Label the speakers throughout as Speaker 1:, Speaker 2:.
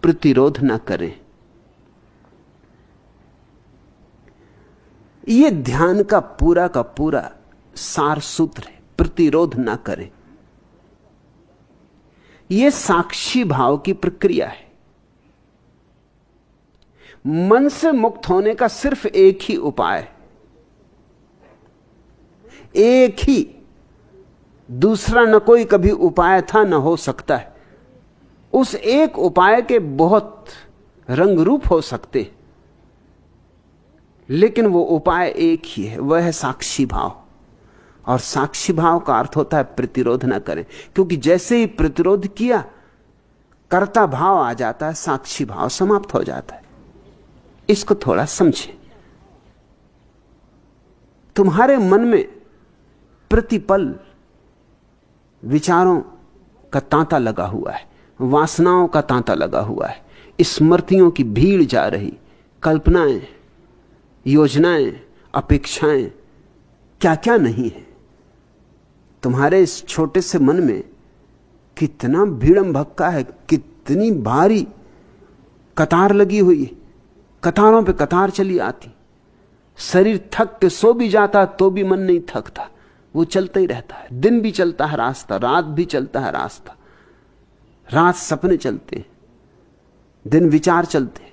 Speaker 1: प्रतिरोध ना करें। यह ध्यान का पूरा सार सूत्र है, प्रतिरोध ना करें। यह साक्षी भाव की प्रक्रिया है। मन से मुक्त होने का सिर्फ एक ही उपाय है, एक ही, दूसरा न कोई कभी उपाय था न हो सकता है। उस एक उपाय के बहुत रंग रूप हो सकते हैं, लेकिन वो उपाय एक ही है, वह है साक्षी भाव। और साक्षी भाव का अर्थ होता है प्रतिरोध न करें, क्योंकि जैसे ही प्रतिरोध किया कर्ता भाव आ जाता है, साक्षी भाव समाप्त हो जाता है। इसको थोड़ा समझें। तुम्हारे मन में प्रतिपल विचारों का तांता लगा हुआ है, वासनाओं का तांता लगा हुआ है, स्मृतियों की भीड़ जा रही, कल्पनाएं, योजनाएं, अपेक्षाएं, क्या क्या नहीं है। तुम्हारे इस छोटे से मन में कितना भीड़म भक्का है, कितनी भारी कतार लगी हुई है, कतारों पे कतार चली आती। शरीर थक के सो भी जाता तो भी मन नहीं थकता, वो चलता ही रहता है। दिन भी चलता है रास्ता, रात भी चलता है रास्ता। रात सपने चलते हैं, दिन विचार चलते हैं।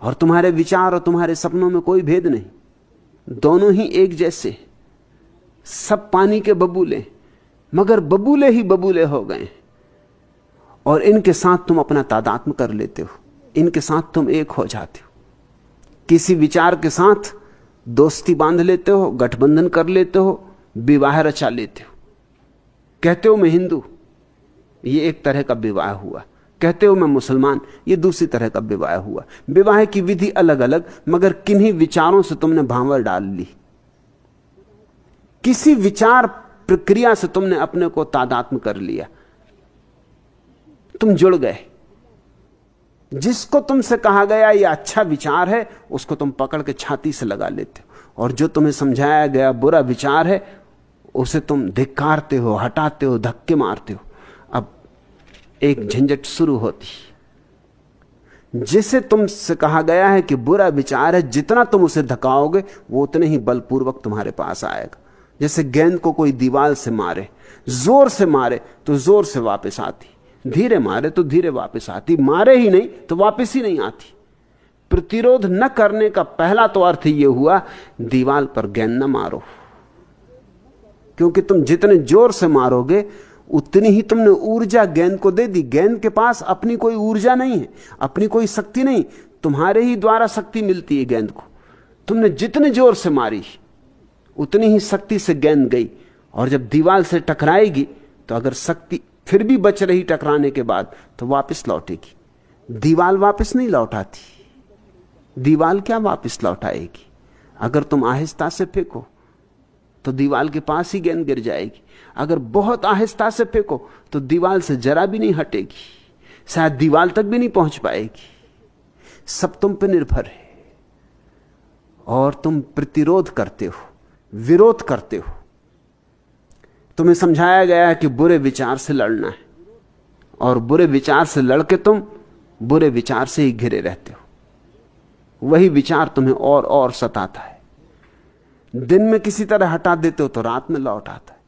Speaker 1: और तुम्हारे विचार और तुम्हारे सपनों में कोई भेद नहीं, दोनों ही एक जैसे। सब पानी के बबूले, मगर बबूले ही बबूले हो गए। और इनके साथ तुम अपना तादात्म्य कर लेते हो, इनके साथ तुम एक हो जाते हो। किसी विचार के साथ दोस्ती बांध लेते हो, गठबंधन कर लेते हो, विवाह रचा लेते हो। कहते हो मैं हिंदू, ये एक तरह का विवाह हुआ। कहते हो मैं मुसलमान, ये दूसरी तरह का विवाह हुआ। विवाह की विधि अलग अलग, मगर किन्हीं विचारों से तुमने भांवर डाल ली। किसी विचार प्रक्रिया से तुमने अपने को तादात्म्य कर लिया, तुम जुड़ गए। जिसको तुमसे कहा गया ये अच्छा विचार है, उसको तुम पकड़ के छाती से लगा लेते हो। और जो तुम्हें समझाया गया बुरा विचार है, उसे तुम धिक्कारते हो, हटाते हो, धक्के मारते हो। अब एक झंझट शुरू होती। जिसे तुमसे कहा गया है कि बुरा विचार है, जितना तुम उसे धकाओगे वो उतने ही बलपूर्वक तुम्हारे पास आएगा। जैसे गेंद को कोई दीवार से मारे, जोर से मारे तो जोर से वापस आती, धीरे मारे तो धीरे वापस आती, मारे ही नहीं तो वापस ही नहीं आती। प्रतिरोध न करने का पहला तो अर्थ यह हुआ, दीवार पर गेंद न मारो। क्योंकि तुम जितने जोर से मारोगे उतनी ही तुमने ऊर्जा गेंद को दे दी। गेंद के पास अपनी कोई ऊर्जा नहीं है, अपनी कोई शक्ति नहीं, तुम्हारे ही द्वारा शक्ति मिलती है गेंद को। तुमने जितने जोर से मारी उतनी ही शक्ति से गेंद गई। और जब दीवार से टकराएगी तो अगर शक्ति फिर भी बच रही टकराने के बाद, तो वापस लौटेगी। दीवार वापस नहीं लौटाती। दीवार क्या वापस लौटाएगी? अगर तुम आहिस्ता से फेंको तो दीवार के पास ही गेंद गिर जाएगी। अगर बहुत आहिस्ता से फेंको तो दीवार से जरा भी नहीं हटेगी, शायद दीवार तक भी नहीं पहुंच पाएगी। सब तुम पर निर्भर है। और तुम प्रतिरोध करते हो, विरोध करते हो। तुम्हें समझाया गया है कि बुरे विचार से लड़ना है, और बुरे विचार से लड़के तुम बुरे विचार से ही घिरे रहते हो। वही विचार तुम्हें और सताता है। दिन में किसी तरह हटा देते हो तो रात में लौट आता है।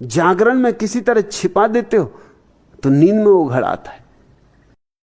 Speaker 1: जागरण में किसी तरह छिपा देते हो तो नींद में उघड़ आता है।